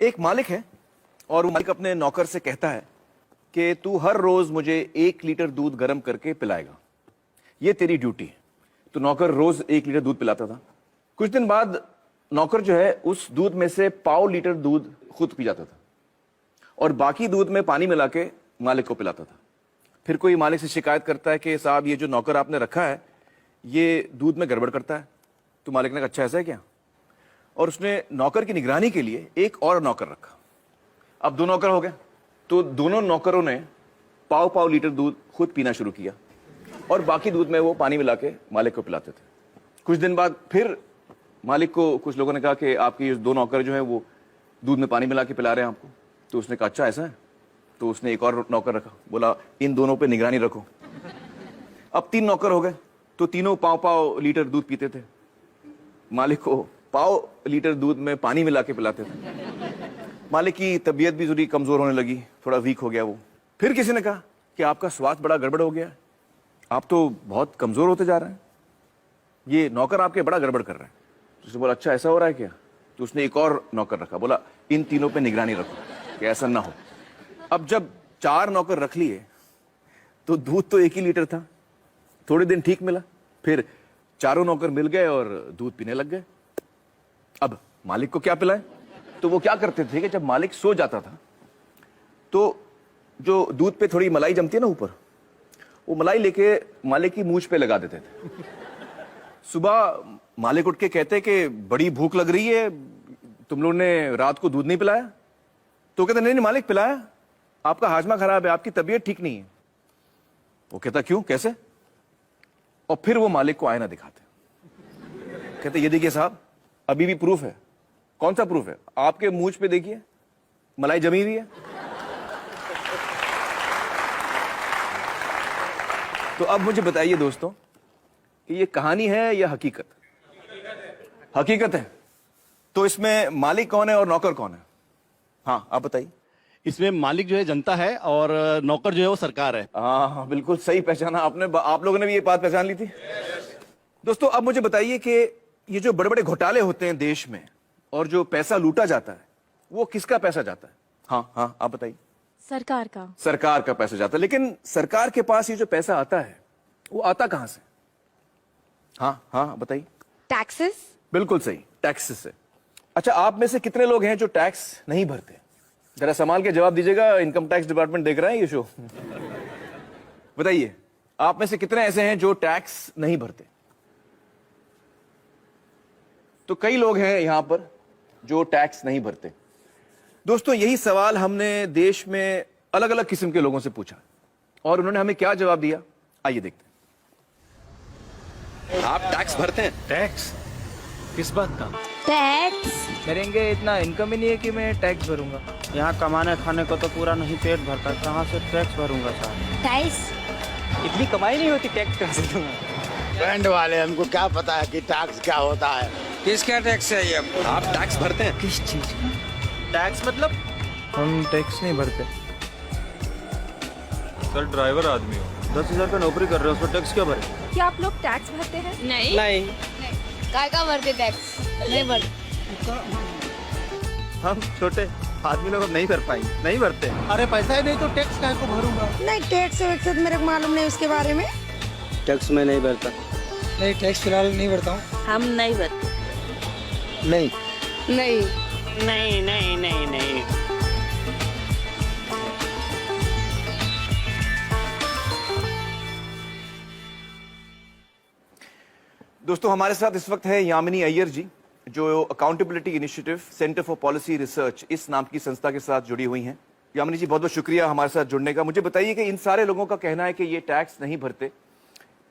एक मालिक है और वो मालिक अपने नौकर से कहता है कि तू हर रोज मुझे 1 लीटर दूध गर्म करके पिलाएगा, ये तेरी ड्यूटी है। तो नौकर रोज 1 लीटर दूध पिलाता था। कुछ दिन बाद नौकर जो है उस दूध में से 1/4 लीटर दूध खुद पी जाता था और बाकी दूध में पानी मिला के मालिक को पिलाता था। फिर कोई मालिक से शिकायत करता है कि साहब ये जो नौकर आपने रखा है ये दूध में गड़बड़ करता है। तो मालिक ने कहा अच्छा ऐसा है क्या? और उसने नौकर की निगरानी के लिए एक और नौकर रखा। अब 2 नौकर हो गए, तो दोनों नौकरों ने 1/4 लीटर दूध खुद पीना शुरू किया और बाकी दूध में वो पानी मिला के मालिक को पिलाते थे। कुछ दिन बाद फिर मालिक को कुछ लोगों ने कहा कि आपके ये 2 नौकर जो हैं वो दूध में पानी मिला के पिला रहे हैं आपको। तो उसने कहा अच्छा ऐसा है। तो उसने एक और नौकर रखा, बोला इन दोनों पे निगरानी रखो। अब 3 नौकर हो गए, तो तीनों 1/4 लीटर दूध पीते थे, मालिक को 1/4 लीटर दूध में पानी मिला के पिलाते थे। मालिक की तबीयत भी थोड़ी कमजोर होने लगी, थोड़ा वीक हो गया वो। फिर किसी ने कहा कि आपका स्वास्थ्य बड़ा गड़बड़ हो गया है, आप तो बहुत कमजोर होते जा रहे हैं, ये नौकर आपके बड़ा गड़बड़ कर रहे हैं। तो उसने बोला अच्छा ऐसा हो रहा है क्या? तो उसने एक और नौकर रखा, बोला इन तीनों पे निगरानी रखो कि ऐसा ना हो। अब जब 4 नौकर रख लिए तो दूध तो 1 ही लीटर था। थोड़े दिन ठीक मिला, फिर चारों नौकर मिल गए और दूध पीने लग गए। अब मालिक को क्या पिलाएं? तो वो क्या करते थे कि जब मालिक सो जाता था तो जो दूध पे थोड़ी मलाई जमती है ना ऊपर, वो मलाई लेके मालिक की मूंछ पे लगा देते थे। सुबह मालिक उठ के कहते कि बड़ी भूख लग रही है, तुम लोगों ने रात को दूध नहीं पिलाया? तो कहते नहीं नहीं मालिक पिलाया, आपका हाजमा खराब है, आपकी तबीयत ठीक नहीं है। वो कहता क्यों, कैसे? और फिर वो मालिक को आईना दिखाते, कहते ये देखिए साहब अभी भी प्रूफ है। कौन सा प्रूफ है? आपके मूंछ पे देखिए मलाई जमी हुई है। तो अब मुझे बताइए दोस्तों कि ये कहानी है या हकीकत? हकीकत है। तो इसमें मालिक कौन है और नौकर कौन है? हाँ आप बताइए। इसमें मालिक जो है जनता है और नौकर जो है वो सरकार है। हाँ बिल्कुल सही पहचाना आपने। आप लोगों ने भी ये बात पहचान ली थी। दोस्तों अब मुझे बताइए कि ये जो बड़े बड़े घोटाले होते हैं देश में और जो पैसा लूटा जाता है वो किसका पैसा जाता है? हाँ हाँ आप बताइए। सरकार का। सरकार का पैसा जाता है। लेकिन सरकार के पास ये जो पैसा आता है वो आता कहां से? हाँ हाँ बताइए। टैक्सेस। बिल्कुल सही, टैक्सेस से। अच्छा आप में से कितने लोग हैं जो टैक्स नहीं भरते? जरा संभाल के जवाब दीजिएगा, इनकम टैक्स डिपार्टमेंट देख रहा है ये शो। बताइए आप में से कितने ऐसे हैं जो टैक्स नहीं भरते? तो कई लोग हैं यहां पर जो टैक्स नहीं भरते। दोस्तों यही सवाल हमने देश में अलग अलग किस्म के लोगों से पूछा और उन्होंने हमें क्या जवाब दिया, आइए देखते हैं। आप टैक्स भरते हैं? टैक्स? किस बात का? टैक्स। मेरे इतना इनकम ही नहीं है कि मैं टैक्स भरूंगा। यहाँ कमाने खाने को तो पूरा नहीं पेट भरता, कहाँ से टैक्स भरूंगा साहब? टैक्स। इतनी कमाई नहीं होती, टैक्स कहाँ से दूंगा? फ्रेंड वाले, हमको क्या पता है कि टैक्स क्या होता है। किसका टैक्स है ये? आप टैक्स भरते हैं? किस चीज का टैक्स मतलब? हम टैक्स नहीं भरते। सर ड्राइवर आदमी हो, 10,000 का नौकरी कर रहे हो, उसको टैक्स क्यों भरे? क्या आप लोग टैक्स भरते हैं? नहीं नहीं। काय का भरते टैक्स? नहीं भरते। हम छोटे आदमी लोग नहीं भर पाएंगे, नहीं भरते। अरे पैसा ही नहीं तो टैक्स काहे को भरूंगा? नहीं टैक्स वैक्स तो मेरे को मालूम नहीं उसके बारे में। टैक्स में नहीं भरता। नहीं टैक्स फिलहाल नहीं भरता हूँ। हम नहीं भरते। नहीं नहीं नहीं नहीं नहीं नहीं। दोस्तों हमारे साथ इस वक्त है यामिनी अय्यर जी, जो accountability initiative centre for policy research इस नाम की संस्था के साथ जुड़ी हुई हैं। यामिनी जी बहुत बहुत शुक्रिया हमारे साथ जुड़ने का। मुझे बताइए कि इन सारे लोगों का कहना है कि ये टैक्स नहीं भरते,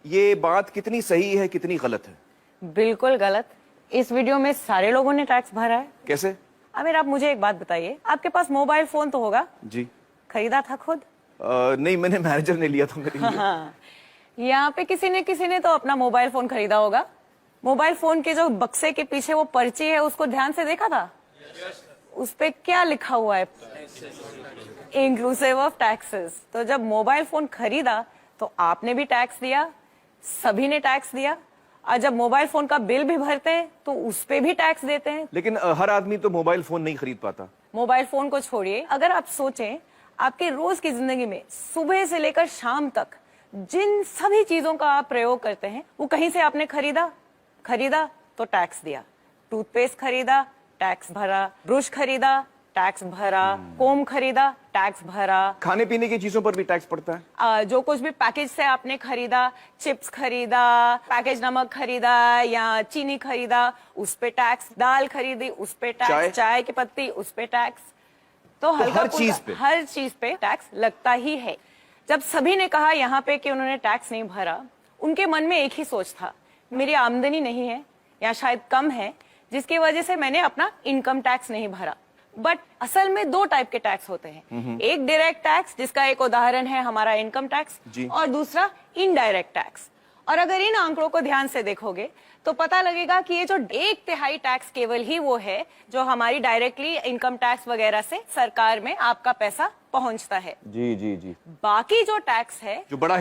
ये बात कितनी सही है कितनी गलत है? बिल्कुल गलत। इस वीडियो में सारे लोगों ने टैक्स भरा है। कैसे? आमिर आप मुझे एक बात बताइए, आपके पास मोबाइल फोन तो होगा? जी। खरीदा था खुद? नहीं मैंने मैनेजर ने लिया था मेरे लिए। हाँ। यहाँ पे किसी ने तो अपना मोबाइल फोन खरीदा होगा। मोबाइल फोन के जो बक्से के पीछे वो पर्ची है उसको ध्यान से देखा था? उस पे क्या लिखा हुआ है? Inclusive of taxes. तो जब मोबाइल फोन खरीदा तो आपने भी टैक्स दिया, सभी ने टैक्स दिया और जब मोबाइल फोन का बिल भी भरते हैं तो उस पे भी टैक्स देते हैं। लेकिन हर आदमी तो मोबाइल फोन नहीं खरीद पाता। मोबाइल फोन को छोड़िए, अगर आप सोचें आपके रोज की जिंदगी में सुबह से लेकर शाम तक जिन सभी चीजों का आप प्रयोग करते हैं वो कहीं से आपने खरीदा तो टैक्स दिया, टूथपेस्ट खरीदा टैक्स भरा, ब्रश खरीदा टैक्स भरा, कोम खरीदा टैक्स भरा, खाने पीने की चीजों पर भी टैक्स पड़ता है। जो कुछ भी पैकेज से आपने खरीदा, चिप्स खरीदा, पैकेज नमक खरीदा या चीनी खरीदा, उस पे टैक्स, दाल खरीदी उस पे टैक्स, चाय की पत्ती उस पे टैक्स। तो हर चीज पे टैक्स लगता ही है। जब सभी ने कहा यहाँ पे कि उन्होंने टैक्स नहीं भरा, उनके मन में एक ही सोच था, मेरी आमदनी नहीं है या शायद कम है, जिसकी वजह से मैंने अपना इनकम टैक्स नहीं भरा। बट असल में दो टाइप के टैक्स होते हैं, एक डायरेक्ट टैक्स जिसका एक उदाहरण है हमारा इनकम टैक्स, और दूसरा इनडायरेक्ट टैक्स। और अगर इन आंकड़ों को ध्यान से देखोगे तो पता लगेगा कि ये जो 1/3 टैक्स केवल ही वो है जो हमारी डायरेक्टली इनकम टैक्स वगैरह से सरकार में आपका पैसा पहुंचता है। जी जी जी। बाकी जो टैक्स है, जो बड़ा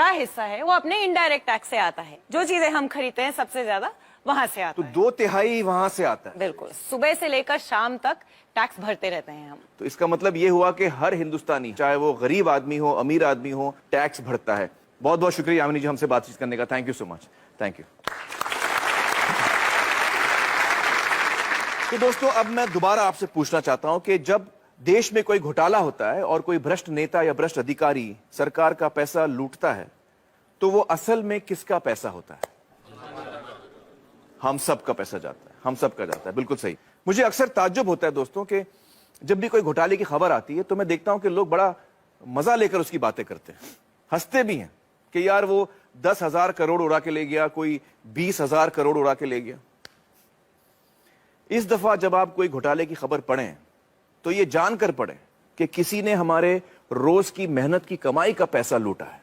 हिस्सा है वो अपने इनडायरेक्ट टैक्स से आता है। जो चीजें हम खरीदते हैं सबसे ज्यादा वहां से आता है। तो 2/3 वहां से आता है। बिल्कुल, सुबह से लेकर शाम तक टैक्स भरते रहते हैं हम। तो इसका मतलब ये हुआ कि हर हिंदुस्तानी, चाहे वो गरीब आदमी हो अमीर आदमी हो, टैक्स भरता है। बहुत बहुत शुक्रिया यामिनी जी हमसे बातचीत करने का। Thank you so much. Thank you. तो दोस्तों अब मैं दोबारा आपसे पूछना चाहता हूं कि जब देश में कोई घोटाला होता है और कोई भ्रष्ट नेता या भ्रष्ट अधिकारी सरकार का पैसा लूटता है तो वो असल में किसका पैसा होता है? हम सब का पैसा जाता है, हम सब का जाता है। बिल्कुल सही। मुझे अक्सर ताज्जुब होता है दोस्तों कि जब भी कोई घोटाले की खबर आती है तो मैं देखता हूं कि लोग बड़ा मजा लेकर उसकी बातें करते हैं, हंसते भी हैं कि यार वो 10,000 करोड़ उड़ा के ले गया, कोई 20,000 करोड़ उड़ा के ले गया। इस दफा जब आप कोई घोटाले की खबर पढ़ें तो ये जानकर पढ़ें कि किसी ने हमारे रोज की मेहनत की कमाई का पैसा लूटा है।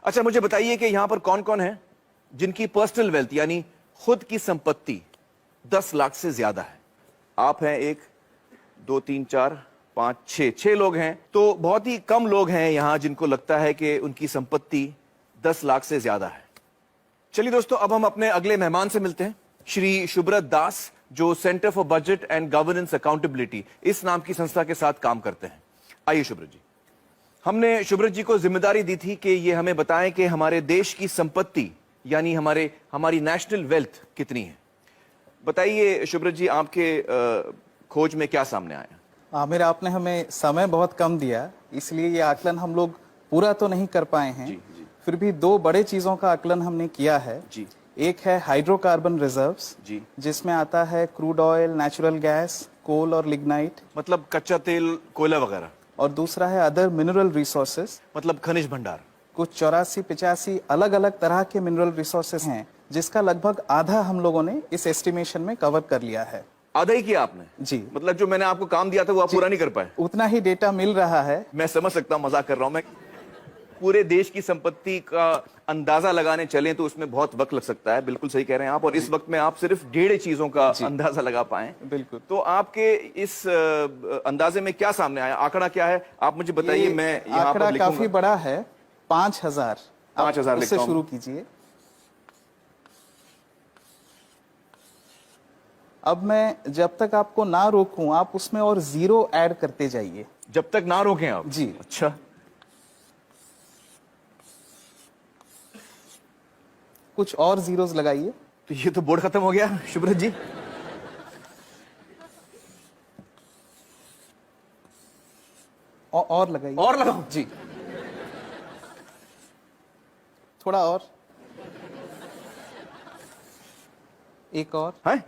अच्छा मुझे बताइए कि यहां पर कौन कौन है जिनकी पर्सनल वेल्थ यानी खुद की संपत्ति 10 लाख से ज्यादा है? आप हैं 1 2 3 4 5 6 लोग हैं। तो बहुत ही कम लोग हैं यहां जिनको लगता है कि उनकी संपत्ति 10 लाख से ज्यादा है। चलिए दोस्तों अब हम अपने अगले मेहमान से मिलते हैं, श्री शुभ्रत दास, जो centre for budget and governance accountability इस नाम की संस्था के साथ काम करते हैं। आइए शुभ्रत जी। हमने शुभ्रत जी को जिम्मेदारी दी थी कि ये हमें बताएं कि हमारे देश की संपत्ति यानी हमारी नेशनल वेल्थ कितनी है। बताइए शुभ्रत जी, आपके खोज में क्या सामने आया? आमिर, आपने हमें समय बहुत कम दिया, इसलिए ये आकलन हम लोग पूरा तो नहीं कर पाए हैं। जी। फिर भी 2 बड़े चीजों का आकलन हमने किया है। जी। एक है हाइड्रोकार्बन रिजर्व्स, जी, जिसमें आता है क्रूड ऑयल, नेचुरल गैस, कोल और लिग्नाइट, मतलब कच्चा तेल, कोयला वगैरह। और दूसरा है अदर मिनरल रिसोर्सेज, मतलब खनिज भंडार। कुछ 84-85 अलग अलग तरह के मिनरल रिसोर्सेज हैं जिसका लगभग आधा हम लोगों ने इस एस्टिमेशन में कवर कर लिया है। आधा ही किया आपने? जी। मतलब जो मैंने आपको काम दिया था वो आप पूरा नहीं कर पाए? उतना ही डेटा मिल रहा है। मैं समझ सकता हूं, मजाक कर रहा हूं मैं। पूरे देश की संपत्ति का अंदाजा लगाने चलें तो उसमें बहुत वक्त लग सकता है। बिल्कुल सही कह रहे हैं आप। और इस वक्त में आप सिर्फ 1.5 चीजों का अंदाजा लगा पाए। बिल्कुल। तो आपके इस अंदाजे में क्या सामने आया? आंकड़ा क्या है आप मुझे बताइए। मैं यहाँ पर लिखूंगा। काफी बड़ा है, 5,000। 5,000 से शुरू कीजिए। अब मैं जब तक आपको ना रोकूं आप उसमें और 0 ऐड करते जाइए। जब तक ना रोकें आप? जी। अच्छा, कुछ और जीरोस लगाइए। तो ये तो बोर्ड खत्म हो गया शुभ्रत जी। और लगाइए। और लगाओ जी, थोड़ा और, एक और है?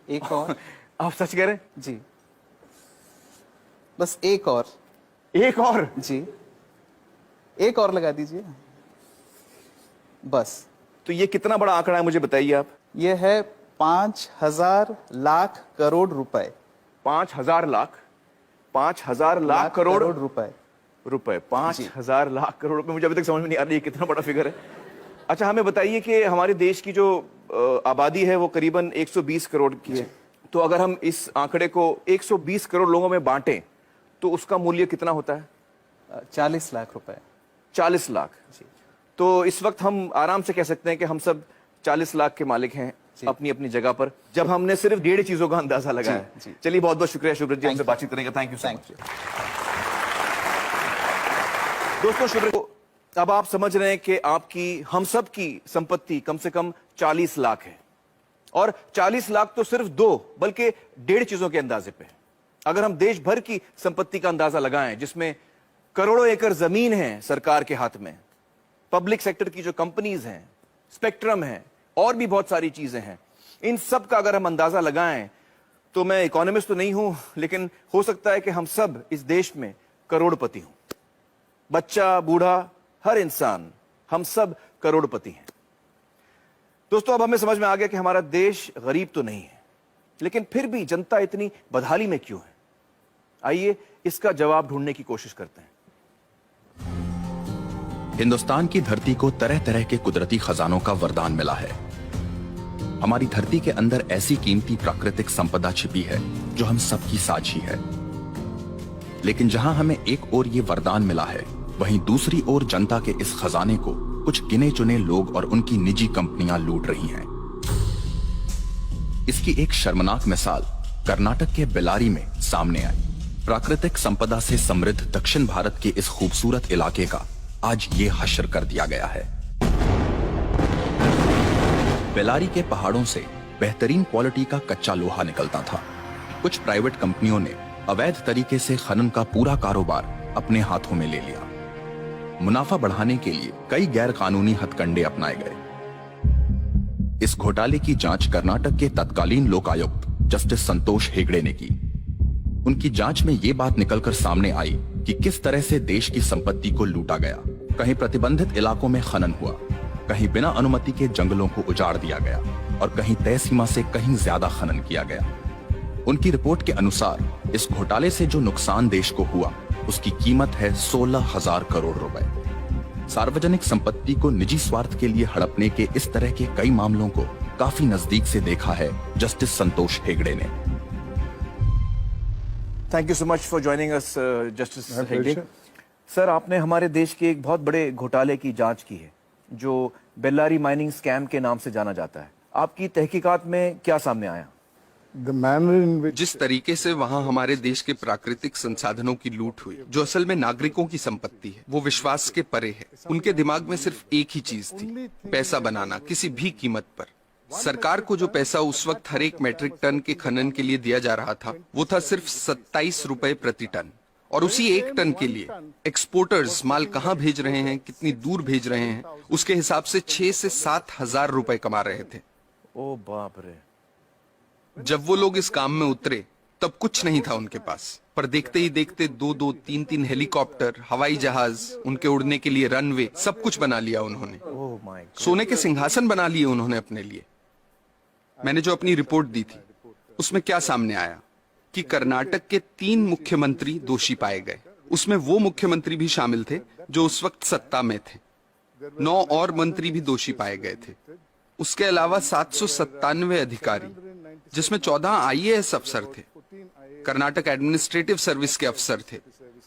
एक और। आप सच कह रहे हैं? जी, बस एक और। एक और? जी, एक और लगा दीजिए बस। तो ये कितना बड़ा आंकड़ा है मुझे बताइए आप। ये है 5,000 लाख करोड़ रुपए। 5,000 लाख? 5,000 लाख करोड़ रुपए? 5,000 लाख करोड़ रुपए। मुझे अभी तक समझ में नहीं आ रही है कितना बड़ा फिगर है। अच्छा हमें बताइए कि हमारे देश की जो आबादी है वो करीबन 120 करोड़ की है। तो अगर हम इस आंकड़े को 120 करोड़ लोगों में बांटें तो उसका मूल्य कितना होता है? 40 लाख रुपए। 40 लाख। जी। तो इस वक्त हम आराम से कह सकते हैं कि हम सब 40 लाख के मालिक हैं अपनी अपनी जगह पर, जब हमने सिर्फ 1.5 चीजों का अंदाजा लगाया। चलिए, बहुत बहुत शुक्रिया शुभ्रत जी हमसे बातचीत करने का। Thank you so much. दोस्तों, शुभ्रत, अब आप समझ रहे हैं कि आपकी, हम सब की संपत्ति कम से कम 40 लाख है, और 40 लाख तो सिर्फ 2 बल्कि 1.5 चीजों के अंदाजे पे। अगर हम देश भर की संपत्ति का अंदाजा लगाएं, जिसमें करोड़ों एकड़ जमीन है सरकार के हाथ में, पब्लिक सेक्टर की जो कंपनीज हैं, स्पेक्ट्रम है, और भी बहुत सारी चीजें हैं, इन सब का अगर हम अंदाजा लगाएं, तो मैं इकोनॉमिस्ट तो नहीं हूं, लेकिन हो सकता है कि हम सब इस देश में करोड़पति हों। बच्चा, बूढ़ा, हर इंसान, हम सब करोड़पति हैं। दोस्तों, अब हमें समझ में आ गया कि हमारा देश गरीब तो नहीं है, लेकिन फिर भी जनता इतनी बदहाली में क्यों है? आइए इसका जवाब ढूंढने की कोशिश करते हैं। हिंदुस्तान की धरती को तरह तरह के कुदरती खजानों का वरदान मिला है। हमारी धरती के अंदर ऐसी कीमती प्राकृतिक संपदा छिपी है जो हम सबकी साझी है। लेकिन जहां हमें एक ओर ये वरदान मिला है, वहीं दूसरी ओर जनता के इस खजाने को कुछ गिने चुने लोग और उनकी निजी कंपनियां लूट रही हैं। इसकी एक शर्मनाक मिसाल कर्नाटक के बेल्लारी में सामने आई। प्राकृतिक संपदा से समृद्ध दक्षिण भारत के इस खूबसूरत इलाके का आज ये हश्र कर दिया गया है। बेल्लारी के पहाड़ों से बेहतरीन क्वालिटी का कच्चा लोहा निकलता था। कुछ प्राइवेट कंपनियों ने अवैध तरीके से खनन का पूरा कारोबार अपने हाथों में ले लिया। मुनाफा बढ़ाने के लिए कई गैर कानूनी हथकंडे अपनाए गए। इस घोटाले की जांच कर्नाटक के तत्कालीन लोकायुक्त जस्टिस संतोष हेगड़े ने की। उनकी जांच में ये बात निकलकर सामने आई कि किस तरह से देश की संपत्ति को लूटा गया। कहीं प्रतिबंधित इलाकों में खनन हुआ, कहीं बिना अनुमति के जंगलों को उजाड़ दिया गया, और कहीं तय सीमा से कहीं ज्यादा खनन किया गया। उनकी रिपोर्ट के अनुसार इस घोटाले से जो नुकसान देश को हुआ, उसकी कीमत है 16,000 करोड़ रुपए। सार्वजनिक संपत्ति को निजी स्वार्थ के लिए हड़पने के इस तरह के कई मामलों को काफी नजदीक से देखा है जस्टिस संतोष हेगड़े ने। Thank you so much for joining us justice Hegde. Sir, आपने हमारे देश के एक बहुत बड़े घोटाले की जांच की है, जो बेल्लारी माइनिंग स्कैम के नाम से जाना जाता है। आपकी तहकीकात में क्या सामने आया? जिस तरीके से वहाँ हमारे देश के प्राकृतिक संसाधनों की लूट हुई, जो असल में नागरिकों की संपत्ति है, वो विश्वास के परे है। उनके दिमाग में सिर्फ एक ही चीज थी, पैसा बनाना किसी भी कीमत पर। सरकार को जो पैसा उस वक्त हर एक मैट्रिक टन के खनन के लिए दिया जा रहा था, वो था सिर्फ 27 रुपए प्रति टन। और उसी एक टन के लिए एक्सपोर्टर्स माल कहाँ भेज रहे हैं, कितनी दूर भेज रहे हैं, उसके हिसाब से 6 से 7 हजार रुपए कमा रहे थे। ओ बाप रे। जब वो लोग इस काम में उतरे, तब कुछ नहीं था उनके पास, पर देखते ही देखते 2-2, 3-3 हेलीकॉप्टर, हवाई जहाज, उनके उड़ने के लिए रनवे, सब कुछ बना लिया उन्होंने। सोने के सिंहासन बना लिए उन्होंने अपने लिए। मैंने जो अपनी रिपोर्ट दी थी, उसमें क्या सामने आया कि कर्नाटक के 3 मुख्यमंत्री दोषी पाए गए। उसमें वो मुख्यमंत्री भी शामिल थे जो उस वक्त सत्ता में थे। 9 और मंत्री भी दोषी पाए गए थे। उसके अलावा 797 अधिकारी, जिसमें 14 IAS अफसर थे, कर्नाटक एडमिनिस्ट्रेटिव सर्विस के अफसर थे,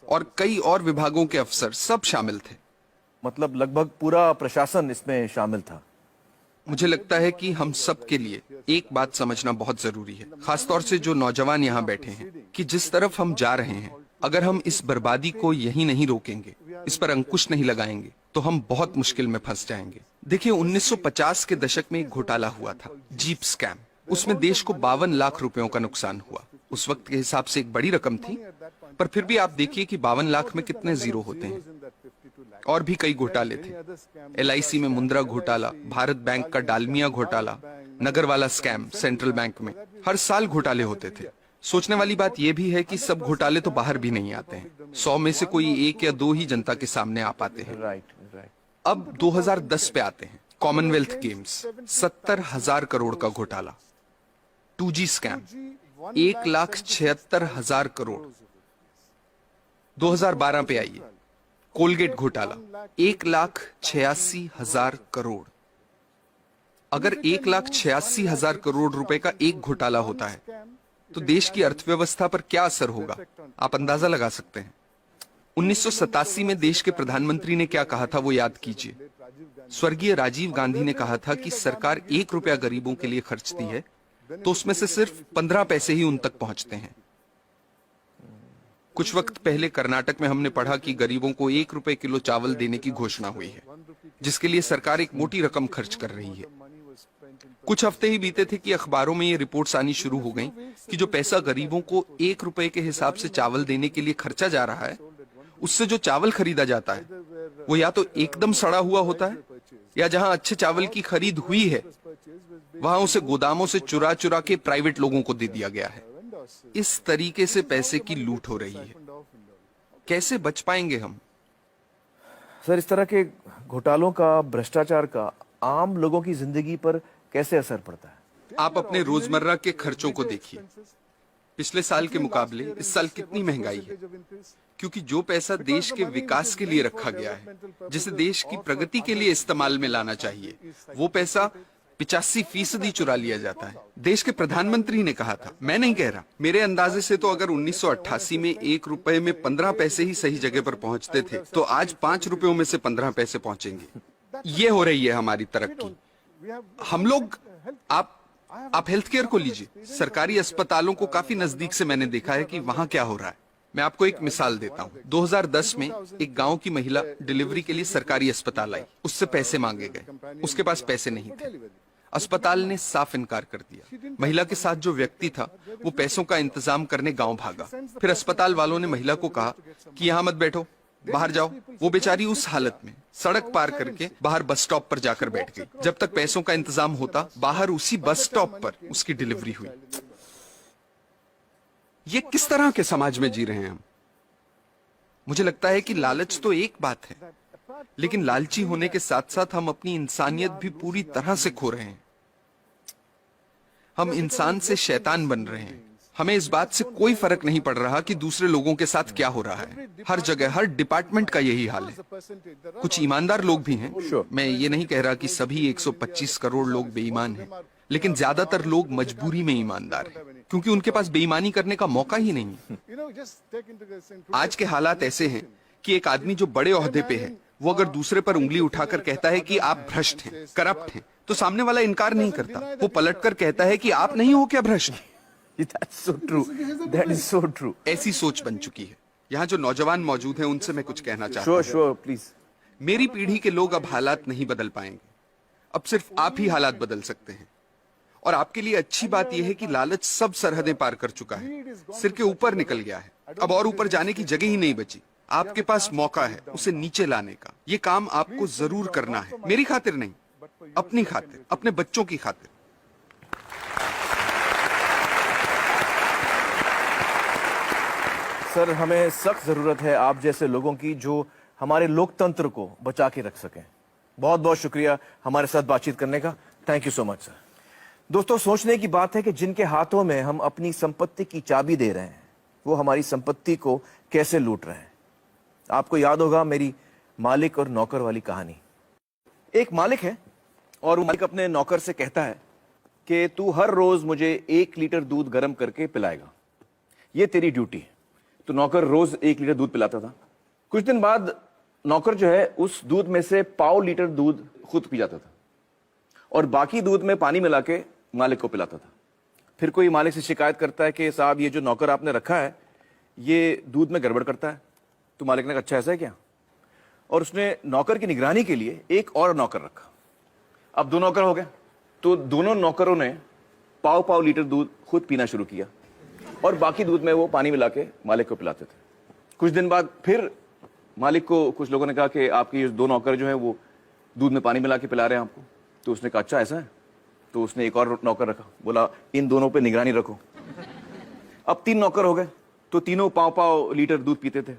और कई और विभागों के अफसर, सब शामिल थे। मतलब लगभग पूरा प्रशासन इसमें शामिल था। मुझे लगता है कि हम सब के लिए एक बात समझना बहुत जरूरी है, खासतौर से जो नौजवान यहाँ बैठे हैं, कि जिस तरफ हम जा रहे हैं, अगर हम इस बर्बादी को यहीं नहीं रोकेंगे, इस पर अंकुश नहीं लगाएंगे, तो हम बहुत मुश्किल में फंस जाएंगे। देखिए, 1950 के दशक में एक घोटाला हुआ था, जीप स्कैम। उसमें देश को 52 लाख रुपयों का नुकसान हुआ। उस वक्त के हिसाब से एक बड़ी रकम थी, पर फिर भी आप देखिए कि 52 लाख में कितने जीरो होते हैं। और भी कई घोटाले थे, LIC में मुंद्रा घोटाला, भारत बैंक का डालमिया घोटाला, नगर वाला स्कैम सेंट्रल बैंक में। हर साल घोटाले होते थे। सोचने वाली बात यह भी है कि सब घोटाले तो बाहर भी नहीं आते हैं। 100 में से कोई 1 या 2 ही जनता के सामने आ पाते हैं। अब 2010 पे आते हैं। कॉमनवेल्थ गेम्स, 70,000 करोड़ का घोटाला। 2G scam, 1,76,000 crore. 2012 पे आइए, कोलगेट घोटाला, 1,86,000 करोड़। अगर 1,86,000 करोड़ रुपए का एक घोटाला होता है, तो देश की अर्थव्यवस्था पर क्या असर होगा, आप अंदाजा लगा सकते हैं। 1987 में देश के प्रधानमंत्री ने क्या कहा था, वो याद कीजिए। स्वर्गीय राजीव गांधी ने कहा था कि सरकार 1 रुपया गरीबों के लिए खर्चती है तो उसमें से सिर्फ 15 पैसे ही उन तक पहुंचते हैं। कुछ वक्त पहले कर्नाटक में हमने पढ़ा कि गरीबों को 1 रुपए किलो चावल देने की घोषणा हुई है, जिसके लिए सरकार एक मोटी रकम खर्च कर रही है। कुछ हफ्ते ही बीते थे कि अखबारों में ये रिपोर्ट्स आनी शुरू हो गईं कि जो पैसा गरीबों को 1 रुपए के हिसाब से चावल देने के लिए खर्चा जा रहा है, उससे जो चावल खरीदा जाता है वो या तो एकदम सड़ा हुआ होता है, या जहां अच्छे चावल की खरीद हुई है वहां उसे गोदामों से चुरा चुरा के प्राइवेट लोगों को दे दिया गया है। इस तरीके से पैसे की लूट हो रही है। कैसे बच पाएंगे हम? सर, इस तरह के घोटालों का, भ्रष्टाचार का आम लोगों की जिंदगी पर कैसे असर पड़ता है? आप अपने रोजमर्रा के खर्चों को देखिए। पिछले साल के मुकाबले इस साल कितनी महंगाई है, क्योंकि जो पैसा देश के विकास के लिए रखा गया है, जिसे देश की प्रगति के लिए इस्तेमाल में लाना चाहिए, वो पैसा 85% चुरा लिया जाता है। देश के प्रधानमंत्री ने कहा था, मैं नहीं कह रहा, मेरे अंदाजे से तो अगर 1988 में 1 रुपए में 15 पैसे ही सही जगह पर पहुंचते थे तो आज 5 रुपयों में से 15 पैसे पहुंचेंगे। ये हो रही है हमारी तरक्की। हम लोग, आप हेल्थ केयर को लीजिए, सरकारी अस्पतालों को काफी नजदीक से मैंने देखा है कि वहां क्या हो रहा है। मैं आपको एक मिसाल देता हूँ। 2010 में एक गांव की महिला डिलीवरी के लिए सरकारी अस्पताल आई, उससे पैसे मांगे गए, उसके पास पैसे नहीं थे। अस्पताल ने साफ इनकार कर दिया। महिला के साथ जो व्यक्ति था वो पैसों का इंतजाम करने गांव भागा। फिर अस्पताल वालों ने महिला को कहा कि यहाँ मत बैठो, बाहर जाओ। वो बेचारी उस हालत में सड़क पार करके बाहर बस स्टॉप पर जाकर बैठ गई। जब तक पैसों का इंतजाम होता, बाहर उसी बस स्टॉप पर उसकी डिलीवरी हुई। ये किस तरह के समाज में जी रहे हैं हम? मुझे लगता है कि लालच तो एक बात है, लेकिन लालची होने के साथ साथ हम अपनी इंसानियत भी पूरी तरह से खो रहे हैं। हम इंसान से शैतान बन रहे हैं। हमें इस बात से कोई फर्क नहीं पड़ रहा कि दूसरे लोगों के साथ क्या हो रहा है। हर जगह, हर डिपार्टमेंट का यही हाल है। कुछ ईमानदार लोग भी हैं। मैं ये नहीं कह रहा कि सभी 125 करोड़ लोग बेईमान हैं, लेकिन ज्यादातर लोग मजबूरी में ईमानदार हैं, क्योंकि उनके पास बेईमानी करने का मौका ही नहीं है। आज के हालात ऐसे हैं कि एक आदमी जो बड़े ओहदे पे है, वो अगर दूसरे पर उंगली उठाकर कहता है कि आप भ्रष्ट हैं, करप्ट हैं, तो सामने वाला इनकार नहीं करता। वो पलटकर कहता है कि आप नहीं हो क्या भ्रष्ट? That's so true. That is so true. ऐसी सोच बन चुकी है। यहाँ जो नौजवान मौजूद हैं उनसे मैं कुछ कहना चाहता हूँ। Sure, please. मेरी पीढ़ी के लोग अब हालात नहीं बदल पाएंगे। अब सिर्फ आप ही हालात बदल सकते हैं। और आपके लिए अच्छी बात यह है कि लालच सब सरहदें पार कर चुका है, सिर के ऊपर निकल गया है। अब और ऊपर जाने की जगह ही नहीं बची। आपके पास मौका है उसे नीचे लाने का। ये काम आपको जरूर करना है, मेरी खातिर नहीं, अपनी खातिर, अपने बच्चों की खातिर। सर, हमें सख्त जरूरत है आप जैसे लोगों की जो हमारे लोकतंत्र को बचा के रख सकें। बहुत बहुत शुक्रिया हमारे साथ बातचीत करने का। Thank you so much sir. दोस्तों, सोचने की बात है कि जिनके हाथों में हम अपनी संपत्ति की चाबी दे रहे हैं, वो हमारी संपत्ति को कैसे लूट रहे हैं। आपको याद होगा मेरी मालिक और नौकर वाली कहानी। एक मालिक है और वो मालिक अपने नौकर से कहता है कि तू हर रोज मुझे 1 लीटर दूध गर्म करके पिलाएगा, ये तेरी ड्यूटी है। तो नौकर रोज 1 लीटर दूध पिलाता था। कुछ दिन बाद नौकर जो है उस दूध में से 1/4 लीटर दूध खुद पी जाता था और बाकी दूध में पानी मिला के मालिक को पिलाता था। फिर कोई मालिक से शिकायत करता है कि साहब, ये जो नौकर आपने रखा है ये दूध में गड़बड़ करता है। तो मालिक ने कहा, अच्छा ऐसा है क्या? और उसने नौकर की निगरानी के लिए एक और नौकर रखा। अब 2 नौकर हो गए, तो दोनों नौकरों ने 1/4 लीटर दूध खुद पीना शुरू किया और बाकी दूध में वो पानी मिला के मालिक को पिलाते थे। कुछ दिन बाद फिर मालिक को कुछ लोगों ने कहा कि आपके ये 2 नौकर जो हैं वो दूध में पानी मिला के पिला रहे हैं आपको। तो उसने कहा, अच्छा ऐसा है? तो उसने एक और नौकर रखा, बोला इन दोनों पे निगरानी रखो। अब 3 नौकर हो गए, तो तीनों 1/4 लीटर दूध पीते थे।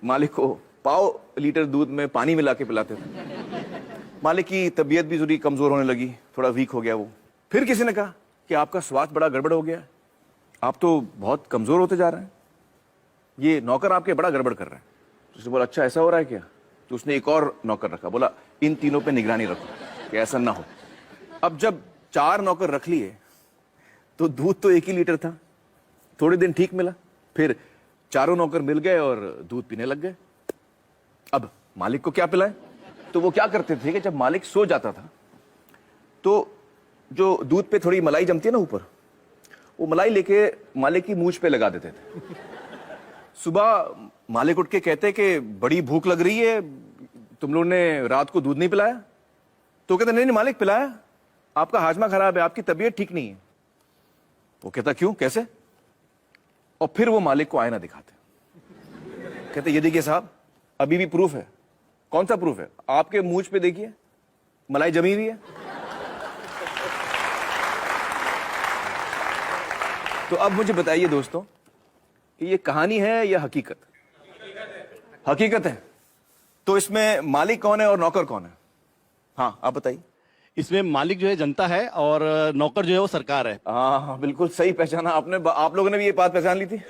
मालिक को 1/4 लीटर दूध में पानी मिला के पिलाते थे। मालिक की तबीयत भी थोड़ी कमजोर होने लगी, थोड़ा वीक हो गया वो। फिर किसी ने कहा कि आपका स्वास्थ्य बड़ा गड़बड़ हो गया, आप तो बहुत कमजोर होते जा रहे हैं, ये नौकर आपके बड़ा गड़बड़ कर रहे हैं। तो उसने बोला, अच्छा ऐसा हो रहा है क्या? तो उसने एक और नौकर रखा, बोला इन तीनों पे निगरानी रखो कि ऐसा ना हो। अब जब 4 नौकर रख लिए तो दूध तो 1 ही लीटर था। थोड़े दिन ठीक मिला, फिर चारों नौकर मिल गए और दूध पीने लग गए। अब मालिक को क्या पिलाएं? तो वो क्या करते थे कि जब मालिक सो जाता था तो जो दूध पे थोड़ी मलाई जमती है ना ऊपर, वो मलाई लेके मालिक की मूंछ पे लगा देते थे। सुबह मालिक उठ के कहते कि बड़ी भूख लग रही है, तुम लोगों ने रात को दूध नहीं पिलाया? तो कहते नहीं नहीं मालिक पिलाया, आपका हाजमा खराब है, आपकी तबीयत ठीक नहीं है। वो कहता क्यों, कैसे? और फिर वो मालिक को आईना दिखाते, कहते ये देखिए साहब, अभी भी प्रूफ है। कौन सा प्रूफ है? आपके मूंछ पे देखिए मलाई जमी हुई है। तो अब मुझे बताइए दोस्तों कि ये कहानी है या हकीकत? हकीकत है। तो इसमें मालिक कौन है और नौकर कौन है? हाँ आप बताइए। इसमें मालिक जो है जनता है और नौकर जो है वो सरकार है। हाँ बिल्कुल सही पहचाना आपने। आप लोगों ने भी ये बात पहचान ली थी।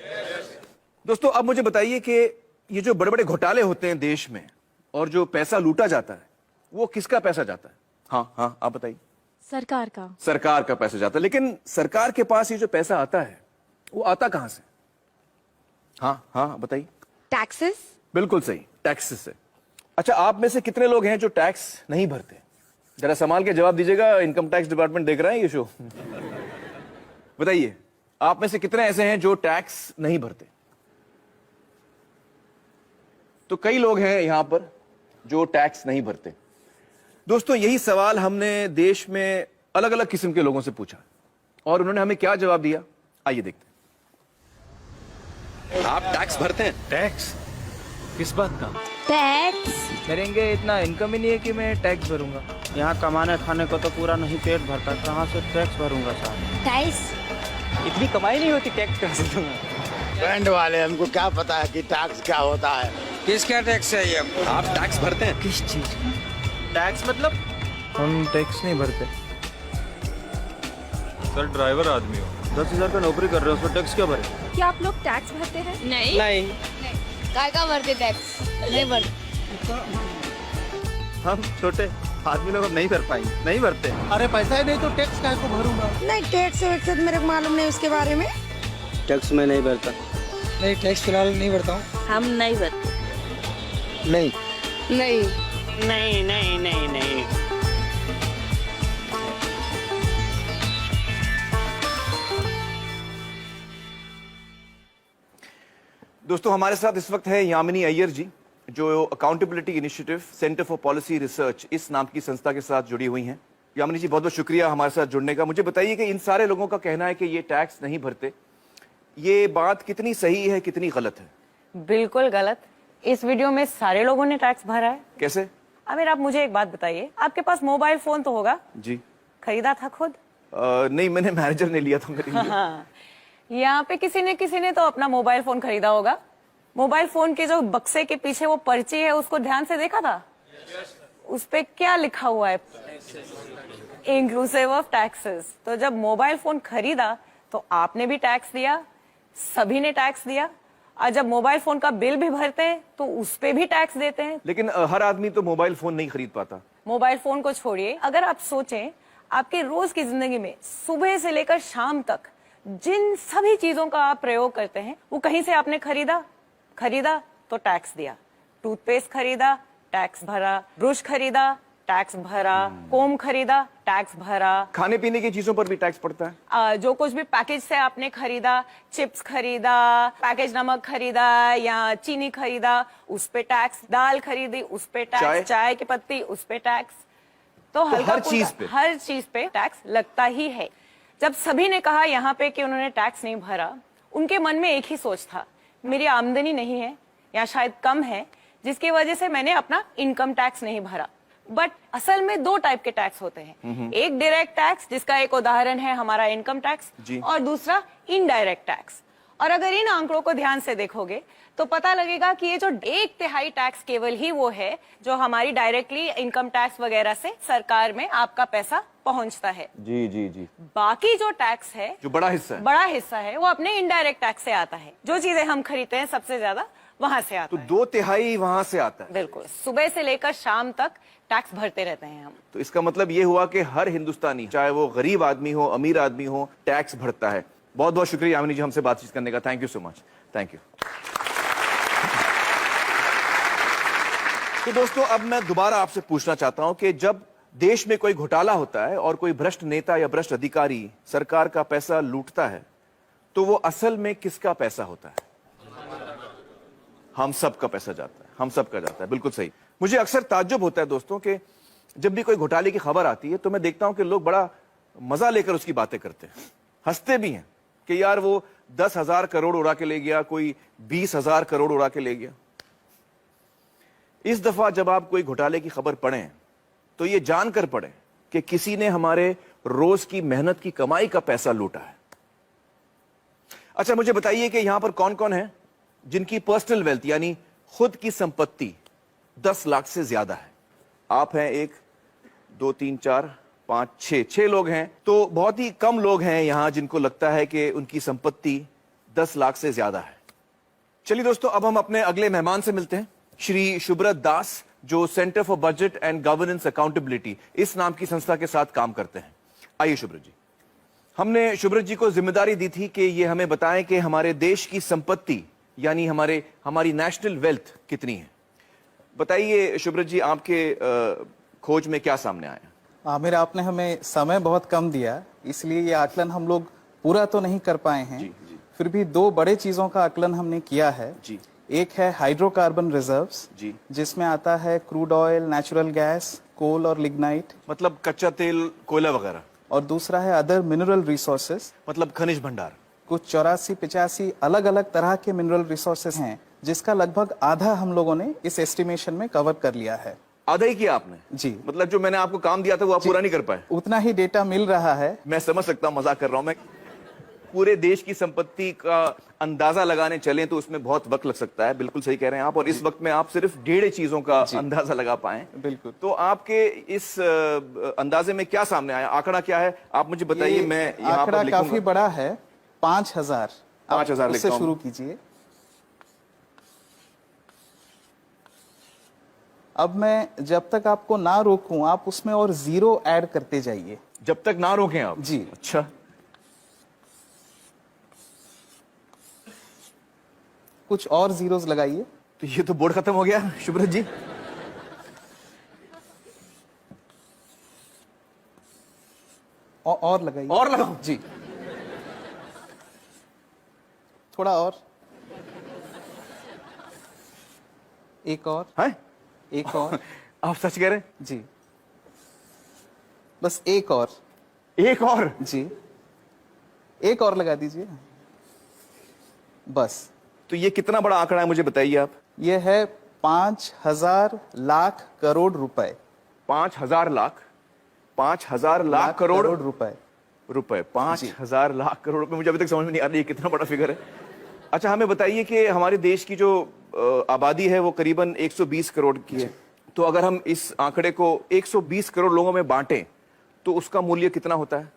दोस्तों अब मुझे बताइए कि ये जो बड़े बड़े घोटाले होते हैं देश में और जो पैसा लूटा जाता है, वो किसका पैसा जाता है? हाँ हाँ आप बताइए। सरकार का। सरकार का पैसा जाता है। लेकिन सरकार के पास ये जो पैसा आता है वो आता कहां से? हाँ हाँ बताइए। टैक्सेस। बिल्कुल सही, टैक्सेस से। अच्छा, आप में से कितने लोग हैं जो टैक्स नहीं भरते? जरा संभाल के जवाब दीजिएगा, इनकम टैक्स डिपार्टमेंट देख रहा है ये शो। बताइए, आप में से कितने ऐसे हैं जो टैक्स नहीं भरते? तो कई लोग हैं यहां पर जो टैक्स नहीं भरते। दोस्तों यही सवाल हमने देश में अलग अलग किस्म के लोगों से पूछा और उन्होंने हमें क्या जवाब दिया, आइए देखते हैं। आप टैक्स भरते हैं? टैक्स? किस बात का? टैक्स। मेरे इतना इनकम ही नहीं है कि मैं टैक्स भरूंगा। यहाँ कमाने खाने को तो पूरा नहीं पेट भरता, कहाँ से टैक्स भरूंगा साहब? टैक्स। इतनी कमाई नहीं होती टैक्स कैसे दूंगा? बैंड वाले हमको क्या पता है कि टैक्स क्या होता है। किसका टैक्स है ये? आप टैक्स भरते हैं? किस चीज का? टैक्स मतलब? हम टैक्स नहीं भरते। सर ड्राइवर आदमी हो, 10,000 का नौकरी कर रहे हो, उसमें टैक्स क्या भरे? क्या आप लोग टैक्स भरते हैं? नहीं नहीं। काय का भरते टैक्स? नहीं भरते। हम छोटे आदमी लोग नहीं भर पाएंगे, नहीं भरते। अरे पैसा ही नहीं तो टैक्स काय को भरूंगा? नहीं टैक्स वैक्स मेरे को मालूम नहीं उसके बारे में। टैक्स में नहीं भरता। नहीं टैक्स फिलहाल नहीं भरता हूँ। हम नहीं भरते। नहीं नहीं नहीं नहीं नहीं नहीं। दोस्तों हमारे साथ इस वक्त है यामिनी अय्यर जी, जो accountability initiative centre for policy research इस नाम की संस्था के साथ जुड़ी हुई हैं। यामिनी जी बहुत बहुत शुक्रिया हमारे साथ जुड़ने का। मुझे बताइए कि इन सारे लोगों का कहना है कि ये टैक्स नहीं भरते, ये बात कितनी सही है कितनी गलत है? बिल्कुल गलत। इस वीडियो में सारे लोगों ने टैक्स भरा है। कैसे? आमिर आप मुझे एक बात बताइए, आपके पास मोबाइल फोन तो होगा? जी। खरीदा था खुद? नहीं, मैंने मैनेजर ने लिया था मेरे लिए। हाँ। यहाँ पे किसी ने तो अपना मोबाइल फोन खरीदा होगा। मोबाइल फोन के जो बक्से के पीछे वो पर्ची है उसको ध्यान से देखा था? उस पे क्या लिखा हुआ है? Inclusive of taxes. तो जब मोबाइल फोन खरीदा तो आपने भी टैक्स दिया, सभी ने टैक्स दिया, और जब मोबाइल फोन का बिल भी भरते हैं तो उस पे भी टैक्स देते हैं। लेकिन हर आदमी तो मोबाइल फोन नहीं खरीद पाता। मोबाइल फोन को छोड़िए, अगर आप सोचें आपके रोज की जिंदगी में सुबह से लेकर शाम तक जिन सभी चीजों का आप प्रयोग करते हैं वो कहीं से आपने खरीदा तो टैक्स दिया। टूथपेस्ट खरीदा, टैक्स भरा। ब्रश खरीदा, टैक्स भरा। कोम खरीदा, टैक्स भरा। खाने पीने की चीजों पर भी टैक्स पड़ता है। जो कुछ भी पैकेज से आपने खरीदा, चिप्स खरीदा, पैकेज नमक खरीदा या चीनी खरीदा, उस पे टैक्स। दाल खरीदी, उस पे टैक्स। चाय की पत्ती, उस पे टैक्स। तो हर चीज पे टैक्स लगता ही है। जब सभी ने कहा यहाँ पे कि उन्होंने टैक्स नहीं भरा, उनके मन में एक ही सोच था, मेरी आमदनी नहीं है या शायद कम है, जिसकी वजह से मैंने अपना इनकम टैक्स नहीं भरा। बट असल में दो टाइप के टैक्स होते हैं, एक डायरेक्ट टैक्स जिसका एक उदाहरण है हमारा इनकम टैक्स, और दूसरा इनडायरेक्ट टैक्स। और अगर इन आंकड़ों को ध्यान से देखोगे तो पता लगेगा कि ये जो 1/3 टैक्स केवल ही वो है जो हमारी डायरेक्टली इनकम टैक्स वगैरह से सरकार में आपका पैसा पहुंचता है। जी जी जी। बाकी जो टैक्स है, जो बड़ा हिस्सा है वो अपने इनडायरेक्ट टैक्स से आता है। जो चीजें हम खरीदते हैं सबसे ज्यादा वहां से आता है। तो 2/3 वहां से आता है। बिल्कुल, सुबह से लेकर शाम तक टैक्स भरते रहते हैं हम। तो इसका मतलब ये हुआ कि हर हिंदुस्तानी, चाहे वो गरीब आदमी हो अमीर आदमी हो, टैक्स भरता है। बहुत बहुत शुक्रिया यामिनी जी हमसे बातचीत करने का। Thank you so much. Thank you. तो दोस्तों अब मैं दोबारा आपसे पूछना चाहता हूं कि जब देश में कोई घोटाला होता है और कोई भ्रष्ट नेता या भ्रष्ट अधिकारी सरकार का पैसा लूटता है तो वो असल में किसका पैसा होता है? हम सब का पैसा जाता है, हम सब का जाता है, बिल्कुल सही। मुझे अक्सर ताज्जुब होता है दोस्तों कि जब भी कोई घोटाले की खबर आती है तो मैं देखता हूं कि लोग बड़ा मजा लेकर उसकी बातें करते हैं, हंसते भी हैं कि यार वो 10,000 करोड़ उड़ा के ले गया, कोई 20,000 करोड़ उड़ा के ले गया। इस दफा जब आप कोई घोटाले की खबर पढ़ें तो ये जानकर पढ़ें कि किसी ने हमारे रोज की मेहनत की कमाई का पैसा लूटा है। अच्छा मुझे बताइए कि यहां पर कौन कौन है जिनकी पर्सनल वेल्थ यानी खुद की संपत्ति 10 लाख से ज्यादा है? आप हैं 1 2 3 4 5 6 लोग हैं। तो बहुत ही कम लोग हैं यहां जिनको लगता है कि उनकी संपत्ति 10 लाख से ज्यादा है। चलिए दोस्तों अब हम अपने अगले मेहमान से मिलते हैं, श्री शुभ्रत दास, जो centre for budget and governance accountability इस नाम की संस्था के साथ काम करते हैं। आइए शुभ्रत जी। हमने शुभ्रत जी को जिम्मेदारी दी थी कि ये हमें बताएं कि हमारे देश की संपत्ति यानी हमारी नेशनल वेल्थ कितनी है। बताइए शुभ्रत जी, आपके खोज में क्या सामने आया? आमिर, आपने हमें समय बहुत कम दिया, इसलिए ये आकलन हम लोग पूरा तो नहीं कर पाए हैं। जी। फिर भी 2 बड़े चीजों का आकलन हमने किया है। जी। एक है हाइड्रोकार्बन रिजर्व्स, जी, जिसमें आता है क्रूड ऑयल, नेचुरल गैस, कोल और लिग्नाइट, मतलब कच्चा तेल, कोयला वगैरह। और दूसरा है अदर मिनरल रिसोर्सेज, मतलब खनिज भंडार। कुछ 84-85 अलग अलग तरह के मिनरल रिसोर्सेज हैं, जिसका लगभग आधा हम लोगों ने इस एस्टिमेशन में कवर कर लिया है। आधा ही किया आपने? जी। मतलब जो मैंने आपको काम दिया था वो आप पूरा नहीं कर पाए? उतना ही डेटा मिल रहा है। मैं समझ सकता हूं, मजाक कर रहा हूं मैं। पूरे देश की संपत्ति का अंदाजा लगाने चलें तो उसमें बहुत वक्त लग सकता है, बिल्कुल सही कह रहे हैं आप। और इस वक्त में आप सिर्फ 1.5 चीजों का अंदाजा लगा पाए। बिल्कुल। तो आपके इस अंदाजे में क्या सामने आया? आंकड़ा क्या है आप मुझे बताइए। मैं यहाँ पर आंकड़ा लिखूंगा। काफी बड़ा है, 5,000। 5,000 उससे शुरू कीजिए। अब मैं जब तक आपको ना रोकूं आप उसमें और 0 ऐड करते जाइए। जब तक ना रोकें आप? जी। अच्छा, कुछ और जीरोस लगाइए। तो ये तो बोर्ड खत्म हो गया शुभ्रत जी। और लगाइए। और लगाओ जी, थोड़ा और, एक और है? एक और। आप सच कह रहे हैं? जी, बस एक और। एक और? जी, एक और लगा दीजिए बस। तो ये कितना बड़ा आंकड़ा है मुझे बताइए आप। ये है 5,000 लाख करोड़ रुपए। 5,000 लाख? 5,000 लाख करोड़ रुपए। 5,000 लाख करोड़ रुपए। मुझे अभी तक समझ में नहीं आ रही है कितना बड़ा फिगर है। अच्छा हमें बताइए कि हमारे देश की जो आबादी है वो करीबन 120 करोड़ की है। तो अगर हम इस आंकड़े को 120 करोड़ लोगों में बांटें तो उसका मूल्य कितना होता है?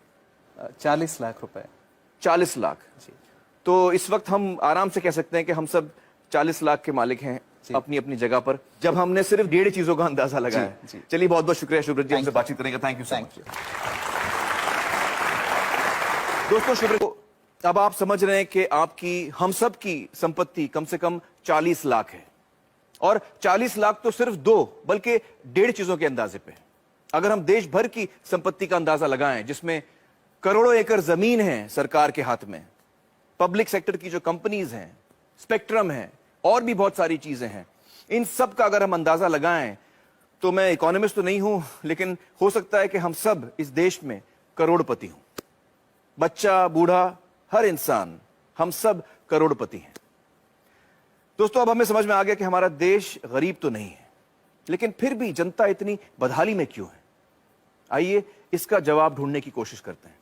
40 लाख रुपए। 40 लाख। तो इस वक्त हम आराम से कह सकते हैं कि हम सब 40 लाख के मालिक हैं अपनी अपनी जगह पर, जब हमने सिर्फ 1.5 चीजों का अंदाजा लगाया। चलिए बहुत बहुत शुक्रिया शुभ्रत जी हमसे बातचीत करने का। Thank you so much. दोस्तों शुभ्रत, अब आप समझ रहे हैं कि आपकी, हम सब की संपत्ति कम से कम 40 लाख है। और 40 लाख तो सिर्फ 2 बल्कि 1.5 चीजों के अंदाजे पे। अगर हम देश भर की संपत्ति का अंदाजा लगाएं जिसमें करोड़ों एकड़ जमीन है सरकार के हाथ में, पब्लिक सेक्टर की जो कंपनीज हैं, स्पेक्ट्रम है, और भी बहुत सारी चीजें हैं, इन सब का अगर हम अंदाजा लगाएं तो मैं इकोनॉमिस्ट तो नहीं हूं लेकिन हो सकता है कि हम सब इस देश में करोड़पति हों। बच्चा, बूढ़ा, हर इंसान, हम सब करोड़पति हैं। दोस्तों अब हमें समझ में आ गया कि हमारा देश गरीब तो नहीं है, लेकिन फिर भी जनता इतनी बदहाली में क्यों है? आइए इसका जवाब ढूंढने की कोशिश करते हैं।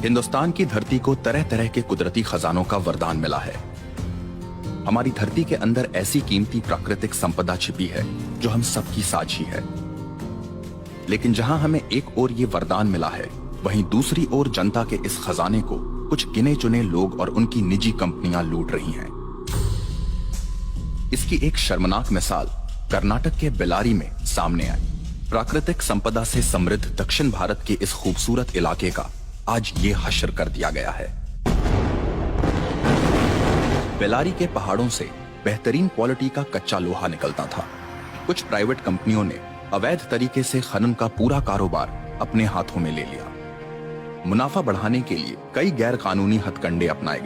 हिंदुस्तान की धरती को तरह तरह के कुदरती खजानों का वरदान मिला है। हमारी धरती के अंदर ऐसी कीमती प्राकृतिक संपदा छिपी है जो हम सबकी साझी है। लेकिन जहां हमें एक ओर ये वरदान मिला है, वहीं दूसरी ओर जनता के इस खजाने को कुछ गिने चुने लोग और उनकी निजी कंपनियां लूट रही हैं। इसकी एक शर्मनाक मिसाल कर्नाटक के बेलारी में सामने आई। प्राकृतिक संपदा से समृद्ध दक्षिण भारत के इस खूबसूरत इलाके का आज ये हश्र कर दिया गया है। बेलारी के पहाड़ों से बेहतरीन क्वालिटी का कच्चा लोहा निकलता था। कुछ प्राइवेट कंपनियों ने अवैध तरीके से खनन का पूरा कारोबार अपने हाथों में ले लिया। मुनाफा बढ़ाने के लिए कई गैर कानूनी हथकंडे अपनाए गए।